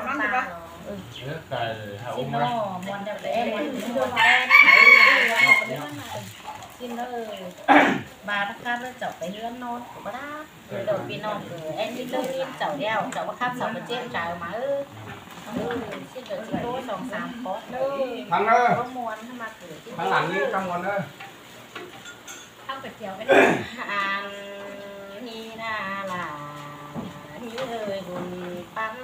มันใช่ปะไก่หาอุ้มมามวนเดี๋ยวแอนมวนแกินเลยบาร์ทักเลยเจาะไปเลื่อนนอนก็ได้เดี๋ยวพี่น้องแอนนี่เลื่อนเจาะเดียวเจาะว่าข้ามเสาเป็นเจี๊ยบจ่ายมาชิ้นเดียวชิ้นโต2-3 ป๊อกทางเด้อม้วนขึ้นมาถือทางหลังนี้กังวลเด้อข้าวเป็ดเจียวไม่นี่น่าล่ะนี่เลยบุญปั้น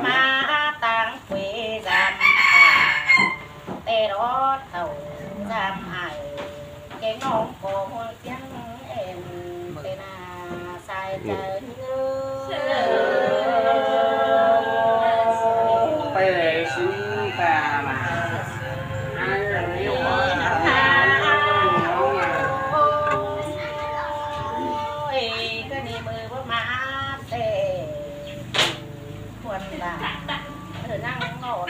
มาต่างเวรำแต่รถเต่ารำไอแกงน้องโกงเสียงเอ็มเป็นนาใส่เจอเนื้อไปชิ้นแต่มาไอ้เรื่องว่าก็นี่มือว่ามาเตะควรด่านั่งนอน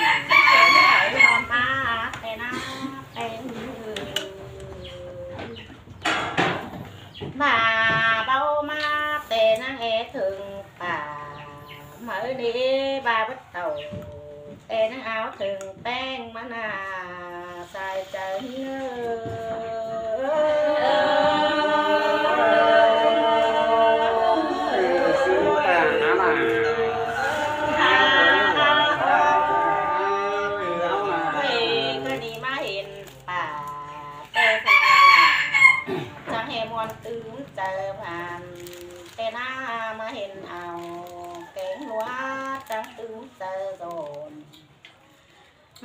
นอนมาแต่น้าเป็นมาเบามาแต่นั่งถึงป่าเมื่อนี้บาบัดเต่าแต่นั่งเอาถึงแป้งมะนาวใส่ใจตื่นเจอผ่านแต่หน้ามาเห็นเอาแกงหัวจังตื่นเจอโดน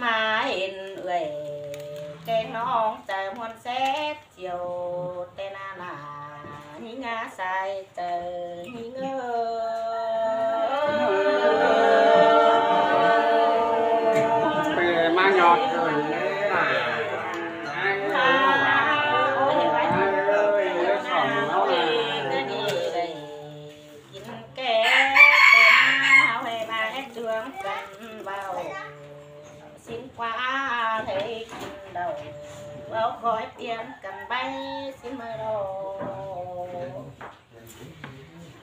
มาเห็นเอ่ยแกงน้องเจอมวนแซ่เจียวแต่หน้าหนาหิงาใส่เจอหิเงอไปมาหยอดเลยgói tiền cần bay xin mời đồ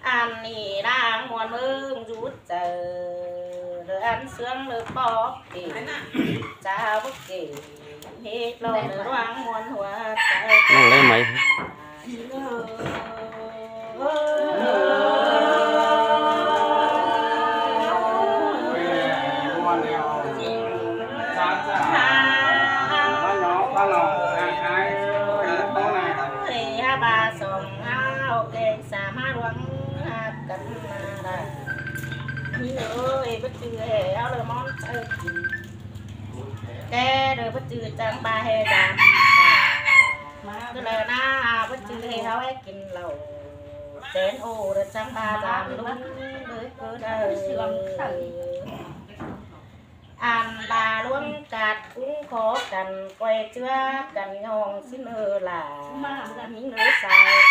ăn nỉ đang nguồn mương rút giờ rồi ăn sướng được bóp kì cha bức kì hết lo nữa đoán nguồn hoa năng lấy mày bà sòng áo kèn xà má quăng cánh là như ơi bất chư hề áo lơ món kè rồi bất chư chẳng ba hề đàm cái lời na bất chư hề áo ấy kinh lầu đến ô rồi chẳng ba đàm luôn với cơ đời ăn bà luôn cạt cũng khó cần quay chưa cần nhong xin ơ là những nữ sai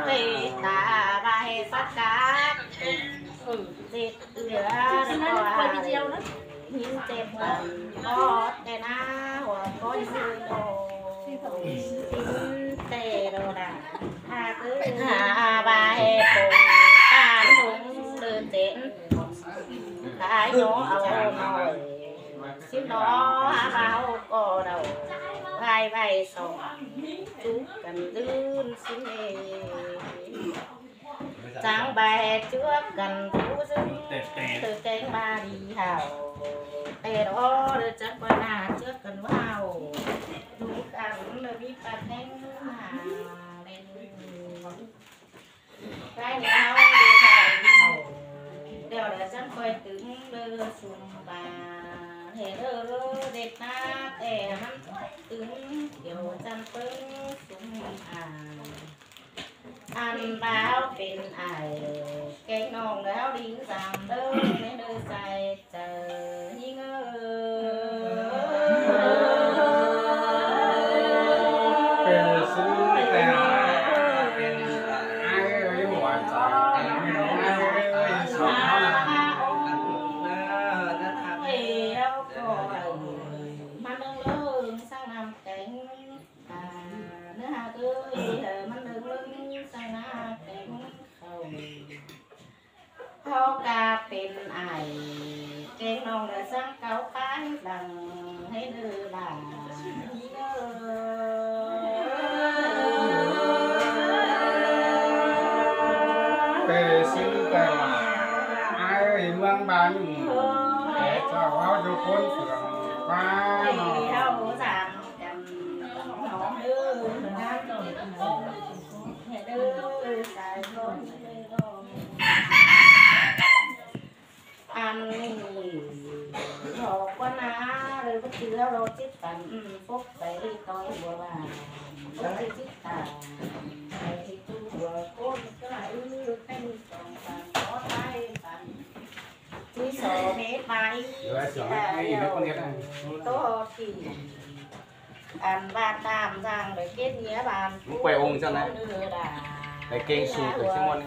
thì ta bài phát cá thịt lửa những chép có tên á hoặc có những đồ tê đồ đà cứ bà hẹp bụng ta đúng đơn tiện cái nó ảo nồi xin nó bao cò đầu vai vai sòng chú cần đơn xin sáng bài trước gần phú dưng từ cánh ba đi hào tê đó đưa chắc qua nà trước cần vào chú cần là đi bà thanh mà lên cái nào đi thầy đều là chắc quay tướng đưa xuống bà thế đưa đẹp na tê มันตึงเดี๋ยวจันเปิ้งสุมอันบ่าวเป็นไอ้แกงน้องแล้วดิ้งสามเด้อในเด้อใส่เจอยิ่งเป็นซื้อแต่เป็นไอ้หัวใจไอ้สองเท่านั้นแล้วก็มันเลื่องสร้างน้ำแข็งเนื้อหาเอ้ยมันเลื่องสร้างน้ำแข็งเขากาเป็นไอ้แกงน้องได้สร้างเก่าป้ายดังให้เดือดาเป็นซื้อแต่ไอ้เมืองบ้านแต่เจ้าเขาอยู่คนเฟืองฟ้าเนาะ เขาสามกันน้องเด้อน้ำต้นเด้อสายลมอันนี้บอกว่านะเลยว่าคือเราจิตตันพบไปต้อยบัวบานเราจิตตันไปตัวคนก็เป็นสองปันขอไทยปันที่สองเมตรไปโตที่อันบ้านตามทางเลยเก็บเนี้ยบ้านไปองค์จังนะไปเก่งสูงเลยใช่มั้ย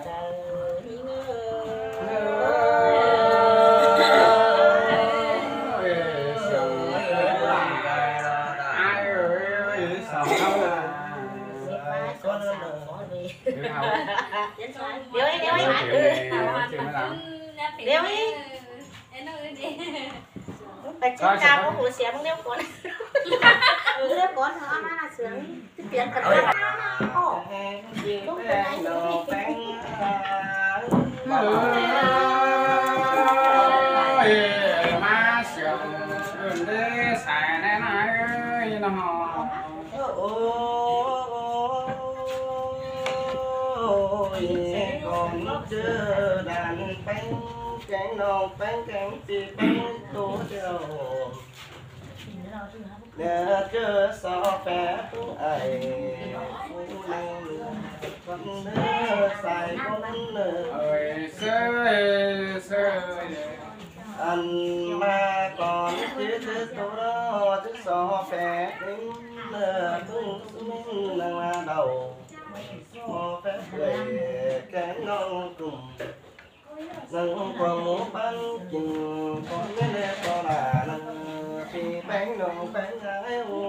เดี๋ยวเดี๋ยวไปจิ้มกาพวกหูเสียมึงเรียกก่อนเรียกก่อนเอามาเสียงที่เปลี่ยนกันได้โอ้ลูกเป็นไงมาเสียงอื่นได้ใส่แน่นอนนะฮะโอ้ยก่อนเจอดันแป้งแกงนองแป้งแกงตีแป้งตัวเดียวเนี่ยเจอสอแฝดไอ้ผู้นั่งคนเนื้อใส่คนเนื้อเซ่อันมาก่อนที่จะตัวที่สอแฝดเนื้อตุ้งตุ้งนั่งมาเดาสอแฝดเลยแกงนองตุ่มนั่งควงหมูปั้นกินคนไม่ได้ก็ลานั่งปีแป้งนองแป้งไอ้โอ้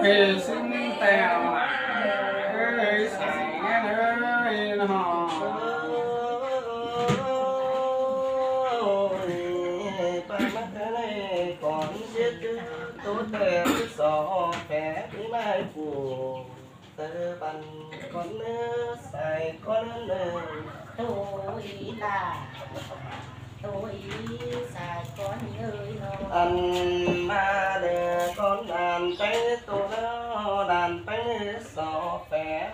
เป็นซึ่งแต่ใส่แน่เลยนะฮะไปมาเลยก่อนเช็ดตัวแต่สอแฝดที่ไม่ผูกเตอบันก่อนเนื้อใส่ก่อนเนื้อตัวอีตาตัวอีสายก้อนเงยนอนอันมาเดือก่อนอันไปตัวเนื้อดันไปสอแฝด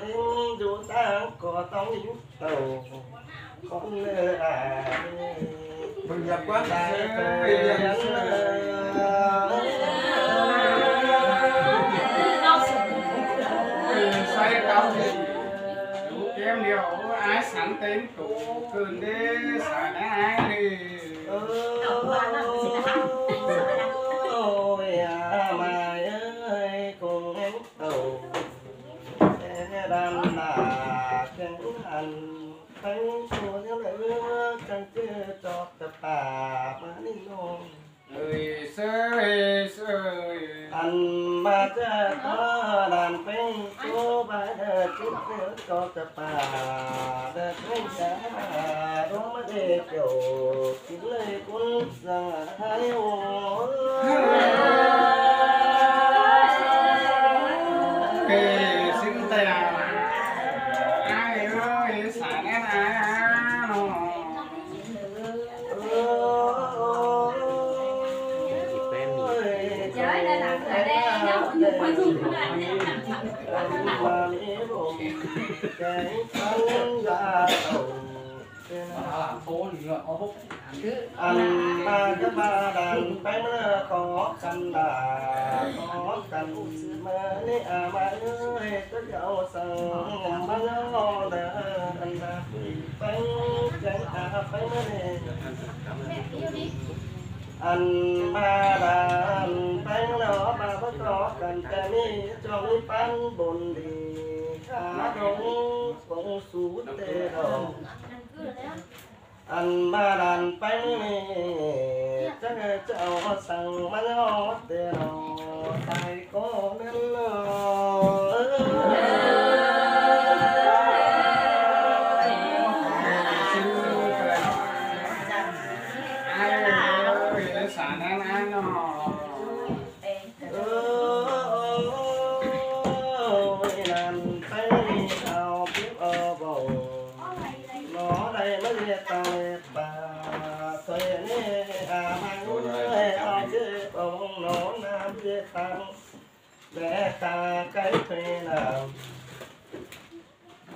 ถึงอยู่ต่างก็ต้องยุบเต่าก่อนเนื้อบึงยับกวนได้เซ่ใส่เกาหลีดูเกมเดียวไอ้สันเต็มตัวคืนได้ใส่ไอ้ดิโอ้ยมาเอ้ยคงเห็นเต่าแต่ดำหนาแข็งอันทั้งตัวเท่าไหร่กันเจอจอกตะป่ามานี่น้องเซ่อันมาเจอก็ดันเป็นตัวบาเดจิตเจอจอกตะป่าเดินไม่ช้าร้องมาเด็กเดียวคิดเลยคุณสั่งให้โอ้ซึ่งแต่ไอ้เอ้ยสายแน่นะเนาะแกงพันยาเต่าโอ้โหเหลือเอาพวก อันมาก็มาดันไปเมื่อขอกันดาขอกันมานี่มาเอ้ยจะเอาสั่งมาเนาะเด้ออันดาไปใจไปเมื่อนี้อันมาดันไปเมื่อมาประกอบกันแต่นี่จงปันบนดีข้าดงคงสูดเตดอกอันมาดันไปนี่จะเอาสั่งมาเนาะเตดอกใส่ก็เล่นแต่ตาไก่เพลา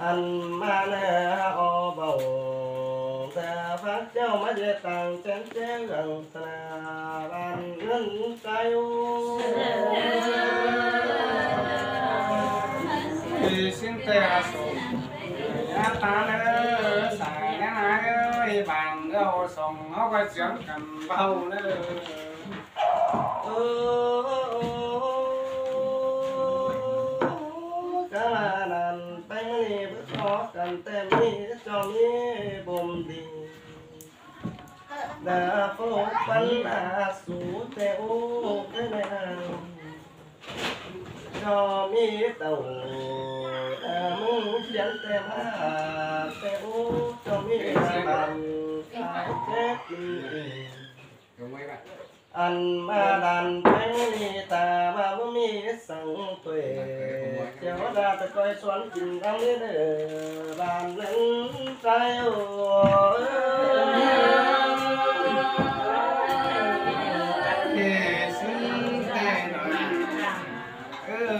อันมาเนื้อเบาแต่พักเจ้ามาเดือดต่างเจ้าเจ้าหลังสนาบันเงินใจxin tè sụp nhà ta nữa xài nó ơi bàn đâu sòng nó qua chẳng cầm bao nữa cả là nàn tay mới bước khó cần tem đi cho mi bồm đi đã phố bắn đã sú teo cái này cho mi tàu muốn dẫn tem teo cho mi bàn khai chết anh mà đàn thấy ta mà bố mi sang tuổi chéo ra ta coi xoắn chìm đắm để bàn lên trái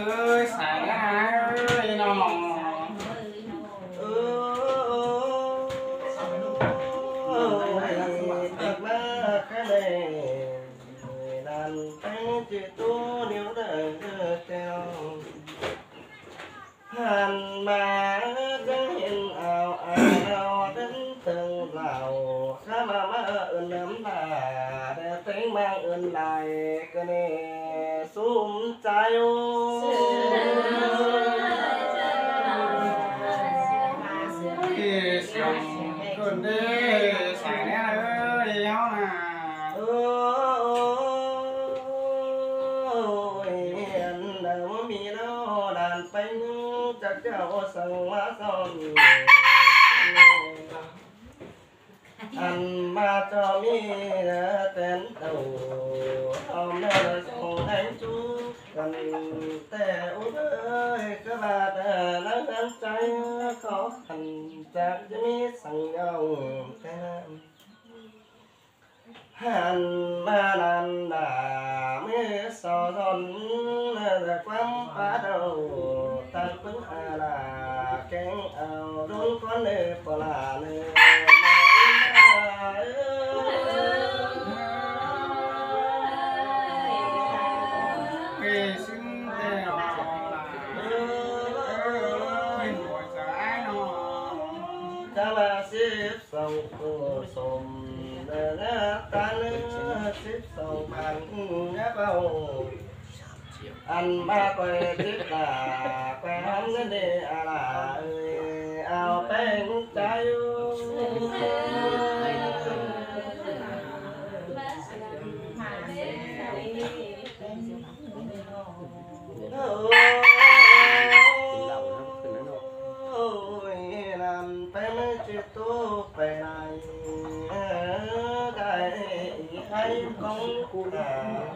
ơi xài ơi nó hàn mà đến hiện ảo đến từng lào khá mà ơn lắm là để tiếng mang ơn lại cái này sum trái cái sòng cơn đi xài ơi áo nè cháu sang má son ăn ma cho mi tên đầu hôm nay xong anh chú cần tè út ơi các bạn nắng ăn trái khó khăn chắc cho mi sang nhau hàn ma đàn đà mê so giòn là quăng phá đầu ta cũng là kén ao đốn con nè bỏ là nè cái xin tèo ơi ngồi trái nó ta là xếp sông sông ta nữa xếp sông bàn nhá bao anh ba quay tiếp là quay hắn đi là ơi ao tên trái làm tên chưa tốt về này đại hay không cụ nào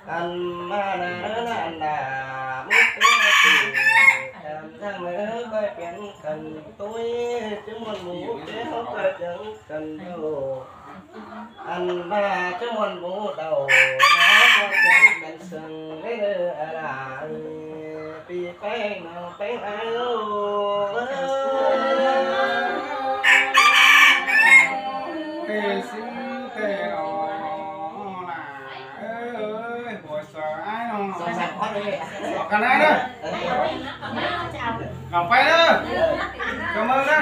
anh mà là mất cái làm ra nữa coi chuyện cần tôi chứ muốn ngủ chứ không coi chuyện cần đâu anh ba chứ muốn ngủ đầu nó coi chuyện cần sừng cái là vì cái nào cái ai đâu เตสิงเตโนล่ะเอ้ยหัวเสือไอ้น้อง สงสัยพอเลย กันได้เด้อลองไปเด้อกับมือนะ